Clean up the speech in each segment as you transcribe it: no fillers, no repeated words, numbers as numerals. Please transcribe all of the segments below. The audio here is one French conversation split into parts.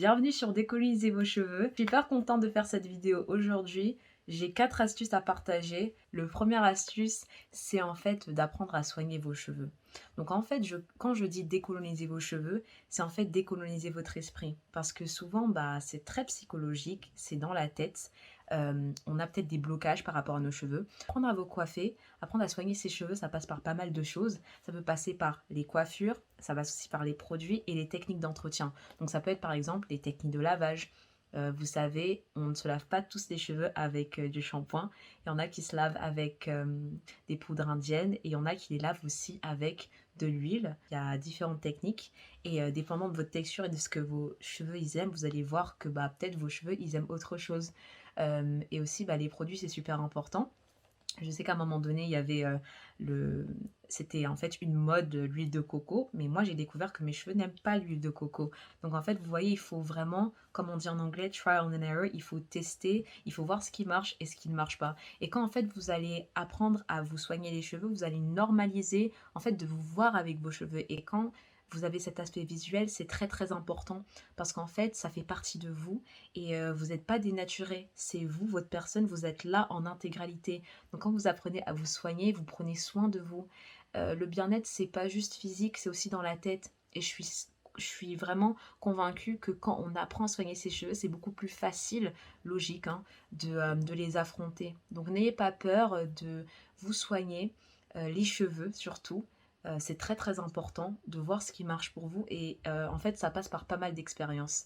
Bienvenue sur Décoloniser vos cheveux. Je suis hyper contente de faire cette vidéo aujourd'hui. J'ai 4 astuces à partager. Le première astuce, c'est en fait d'apprendre à soigner vos cheveux. Donc en fait, quand je dis décoloniser vos cheveux, c'est en fait décoloniser votre esprit. Parce que souvent, c'est très psychologique, c'est dans la tête. On a peut-être des blocages par rapport à nos cheveux. Apprendre à vous coiffer, apprendre à soigner ses cheveux, ça passe par pas mal de choses. Ça peut passer par les coiffures, ça passe aussi par les produits et les techniques d'entretien. Donc ça peut être par exemple des techniques de lavage. Vous savez, on ne se lave pas tous les cheveux avec du shampoing. Il y en a qui se lavent avec des poudres indiennes et il y en a qui les lavent aussi avec de l'huile. Il y a différentes techniques et dépendant de votre texture et de ce que vos cheveux ils aiment, vous allez voir que peut-être vos cheveux ils aiment autre chose. Et aussi les produits c'est super important. Je sais qu'à un moment donné, il y avait c'était en fait une mode l'huile de coco, mais moi j'ai découvert que mes cheveux n'aiment pas l'huile de coco. Donc en fait, vous voyez, il faut vraiment, comme on dit en anglais, trial and error, il faut tester, il faut voir ce qui marche et ce qui ne marche pas. Et quand en fait vous allez apprendre à vous soigner les cheveux, vous allez normaliser en fait de vous voir avec vos cheveux. Et quand vous avez cet aspect visuel, c'est très très important parce qu'en fait, ça fait partie de vous et vous n'êtes pas dénaturé. C'est vous, votre personne, vous êtes là en intégralité. Donc quand vous apprenez à vous soigner, vous prenez soin de vous. Le bien-être, c'est pas juste physique, c'est aussi dans la tête. Et je suis vraiment convaincue que quand on apprend à soigner ses cheveux, c'est beaucoup plus facile, logique, de les affronter. Donc n'ayez pas peur de vous soigner, les cheveux surtout. C'est très très important de voir ce qui marche pour vous et en fait ça passe par pas mal d'expériences.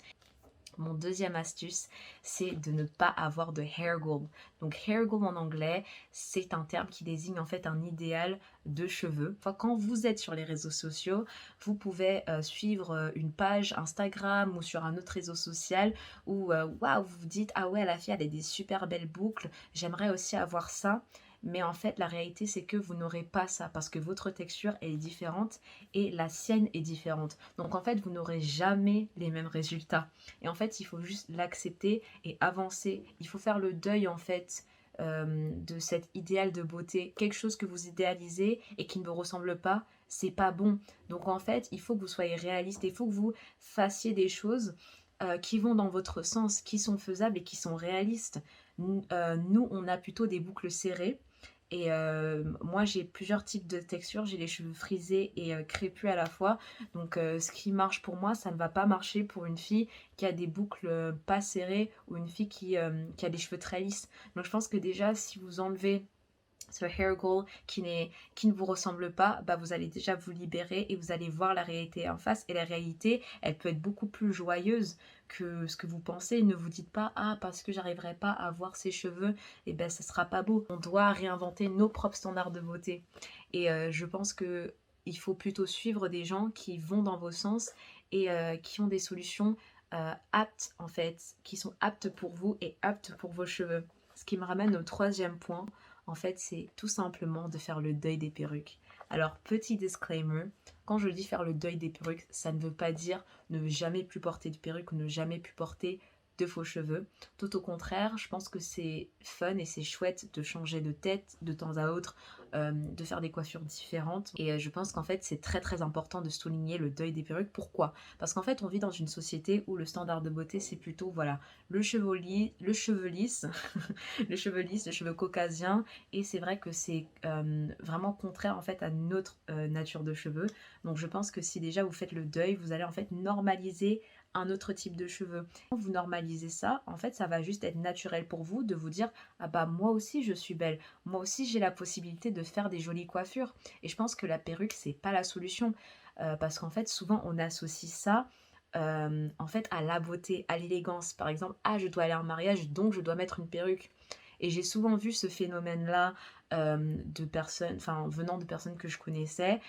Mon deuxième astuce, c'est de ne pas avoir de hair goal. Donc hair goal en anglais, c'est un terme qui désigne en fait un idéal de cheveux. Enfin, quand vous êtes sur les réseaux sociaux, vous pouvez suivre une page Instagram ou sur un autre réseau social où waouh, vous vous dites ah ouais, la fille elle a des super belles boucles, j'aimerais aussi avoir ça. Mais en fait, la réalité, c'est que vous n'aurez pas ça parce que votre texture est différente et la sienne est différente. Donc en fait, vous n'aurez jamais les mêmes résultats. Et en fait, il faut juste l'accepter et avancer. Il faut faire le deuil en fait de cet idéal de beauté. Quelque chose que vous idéalisez et qui ne vous ressemble pas, c'est pas bon. Donc en fait, il faut que vous soyez réaliste. Il faut que vous fassiez des choses qui vont dans votre sens, qui sont faisables et qui sont réalistes. Nous, on a plutôt des boucles serrées. Et moi, j'ai plusieurs types de textures. J'ai les cheveux frisés et crépus à la fois. Donc, ce qui marche pour moi, ça ne va pas marcher pour une fille qui a des boucles pas serrées ou une fille qui a des cheveux très lisses. Donc, je pense que déjà, si vous enlevez ce hair goal qui ne vous ressemble pas, vous allez déjà vous libérer et vous allez voir la réalité en face. Et la réalité, elle peut être beaucoup plus joyeuse que ce que vous pensez. Ne vous dites pas, ah, parce que j'arriverai pas à voir ses cheveux, et ça sera pas beau. On doit réinventer nos propres standards de beauté. Et je pense que il faut plutôt suivre des gens qui vont dans vos sens et qui ont des solutions aptes en fait, qui sont aptes pour vous et aptes pour vos cheveux. Ce qui me ramène au troisième point, en fait, c'est tout simplement de faire le deuil des perruques. Alors, petit disclaimer, quand je dis faire le deuil des perruques, ça ne veut pas dire ne jamais plus porter de perruque ou ne jamais plus porter de faux cheveux. Tout au contraire, je pense que c'est fun et c'est chouette de changer de tête de temps à autre, de faire des coiffures différentes. Et je pense qu'en fait, c'est très très important de souligner le deuil des perruques. Pourquoi? Parce qu'en fait, on vit dans une société où le standard de beauté, c'est plutôt, voilà, le cheveu lisse, le cheveu lisse, le cheveu caucasien. Et c'est vrai que c'est vraiment contraire en fait à notre nature de cheveux. Donc je pense que si déjà vous faites le deuil, vous allez en fait normaliser un autre type de cheveux. Quand vous normalisez ça, en fait, ça va juste être naturel pour vous de vous dire ah moi aussi je suis belle, moi aussi j'ai la possibilité de faire des jolies coiffures. Et je pense que la perruque c'est pas la solution parce qu'en fait souvent on associe ça en fait à la beauté, à l'élégance. Par exemple, ah je dois aller à un mariage donc je dois mettre une perruque. Et j'ai souvent vu ce phénomène-là de personnes, enfin venant de personnes que je connaissais,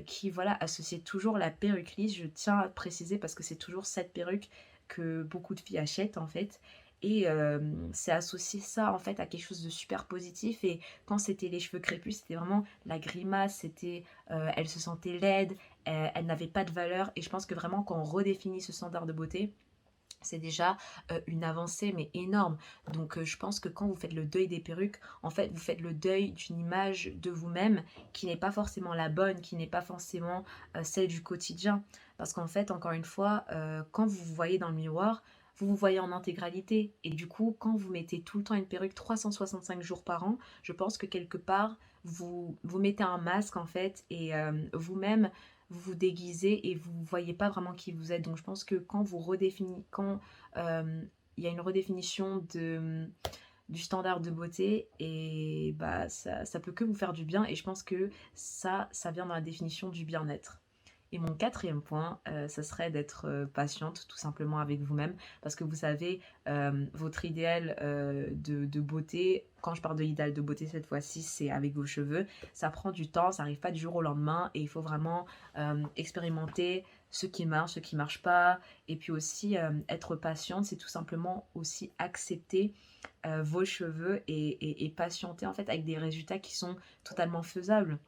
qui voilà associaient toujours la perruque lisse. Je tiens à préciser parce que c'est toujours cette perruque que beaucoup de filles achètent en fait. Et c'est associé ça en fait à quelque chose de super positif. Et quand c'était les cheveux crépus, c'était vraiment la grimace, c'était, elle se sentait laide, elle n'avait pas de valeur. Et je pense que vraiment quand on redéfinit ce standard de beauté, C'est déjà, une avancée, mais énorme. Donc, je pense que quand vous faites le deuil des perruques, en fait, vous faites le deuil d'une image de vous-même qui n'est pas forcément la bonne, qui n'est pas forcément, celle du quotidien. Parce qu'en fait, encore une fois, quand vous vous voyez dans le miroir, vous vous voyez en intégralité et du coup, quand vous mettez tout le temps une perruque 365 jours par an, je pense que quelque part, vous mettez un masque, en fait et vous-même, vous vous déguisez et vous ne voyez pas vraiment qui vous êtes. Donc je pense que quand il y a une redéfinition du standard de beauté et bah ça peut que vous faire du bien et je pense que ça vient dans la définition du bien-être. Et mon quatrième point, ça serait d'être patiente tout simplement avec vous-même parce que vous savez, votre idéal de beauté, quand je parle de l'idéal de beauté cette fois-ci, c'est avec vos cheveux, ça prend du temps, ça n'arrive pas du jour au lendemain et il faut vraiment expérimenter ce qui marche pas et puis aussi être patiente, c'est tout simplement aussi accepter vos cheveux et patienter en fait avec des résultats qui sont totalement faisables.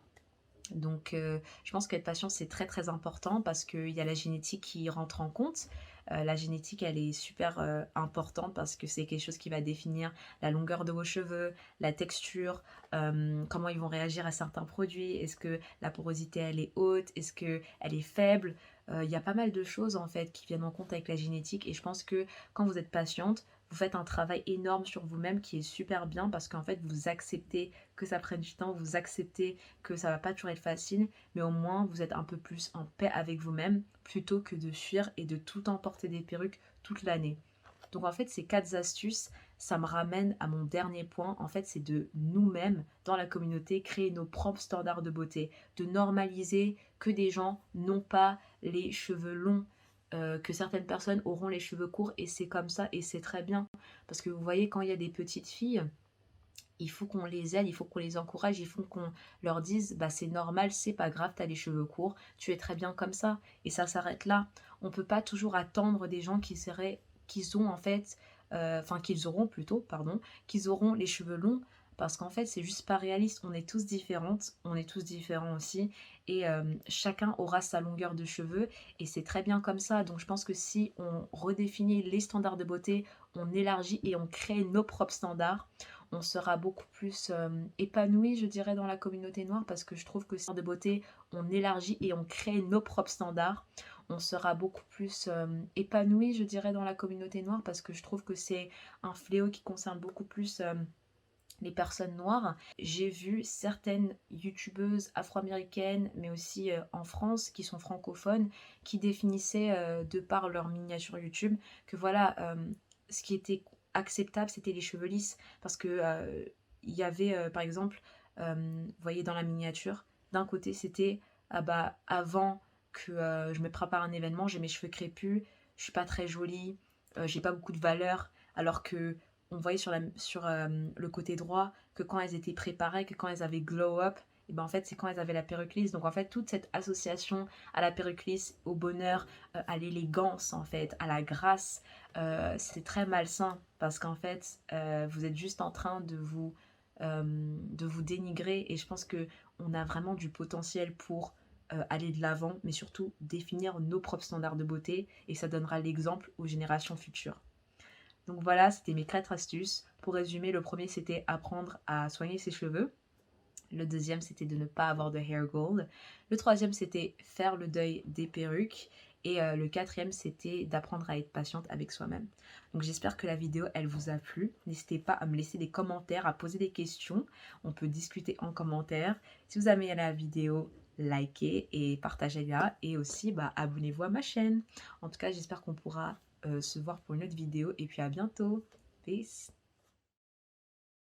Donc, je pense qu'être patient, c'est très très important parce qu'il y a la génétique qui rentre en compte. La génétique, elle est super importante parce que c'est quelque chose qui va définir la longueur de vos cheveux, la texture, comment ils vont réagir à certains produits. Est-ce que la porosité, elle est haute? Est-ce qu'elle est faible? Il y a pas mal de choses en fait qui viennent en compte avec la génétique et je pense que quand vous êtes patiente, vous faites un travail énorme sur vous-même qui est super bien parce qu'en fait, vous acceptez que ça prenne du temps, vous acceptez que ça va pas toujours être facile, mais au moins vous êtes un peu plus en paix avec vous-même plutôt que de fuir et de tout le temps porter des perruques toute l'année. Donc en fait, ces quatre astuces, ça me ramène à mon dernier point. En fait, c'est de nous-mêmes, dans la communauté, créer nos propres standards de beauté, de normaliser que des gens n'ont pas les cheveux longs, que certaines personnes auront les cheveux courts et c'est comme ça et c'est très bien. Parce que vous voyez, quand il y a des petites filles, il faut qu'on les aide, il faut qu'on les encourage, il faut qu'on leur dise bah c'est normal, c'est pas grave, t'as les cheveux courts, tu es très bien comme ça. Et ça s'arrête là. On peut pas toujours attendre des gens qu'ils ont en fait, qu'ils auront plutôt, pardon, qu'ils auront les cheveux longs. Parce qu'en fait, c'est juste pas réaliste. On est tous différentes, on est tous différents aussi. Et chacun aura sa longueur de cheveux. Et c'est très bien comme ça. Donc je pense que si on redéfinit les standards de beauté, on élargit et on crée nos propres standards, on sera beaucoup plus épanoui, je dirais, dans la communauté noire parce que je trouve que c'est de beauté, on élargit et on crée nos propres standards. On sera beaucoup plus épanoui, je dirais, dans la communauté noire parce que je trouve que c'est un fléau qui concerne beaucoup plus les personnes noires. J'ai vu certaines youtubeuses afro-américaines, mais aussi en France, qui sont francophones, qui définissaient de par leur miniature YouTube que voilà, ce qui était acceptable, c'était les cheveux lisses. Parce que il y avait, par exemple, vous voyez dans la miniature, d'un côté c'était ah bah avant que je me prépare un événement, j'ai mes cheveux crépus, je suis pas très jolie, j'ai pas beaucoup de valeur, alors que on voyait sur le côté droit que quand elles étaient préparées, que quand elles avaient glow up, et ben en fait c'est quand elles avaient la perruque lisse. Donc en fait toute cette association à la perruque lisse, au bonheur, à l'élégance en fait, à la grâce, c'est très malsain parce qu'en fait vous êtes juste en train de vous dénigrer et je pense que on a vraiment du potentiel pour aller de l'avant, mais surtout définir nos propres standards de beauté et ça donnera l'exemple aux générations futures. Donc voilà, c'était mes 4 astuces. Pour résumer, le premier c'était apprendre à soigner ses cheveux. Le deuxième c'était de ne pas avoir de hair gold. Le troisième c'était faire le deuil des perruques. Et le quatrième c'était d'apprendre à être patiente avec soi-même. Donc j'espère que la vidéo elle vous a plu. N'hésitez pas à me laisser des commentaires, à poser des questions. On peut discuter en commentaire. Si vous avez aimé la vidéo, likez et partagez-la. Et aussi bah, abonnez-vous à ma chaîne. En tout cas j'espère qu'on pourra se voir pour une autre vidéo et puis à bientôt. Peace.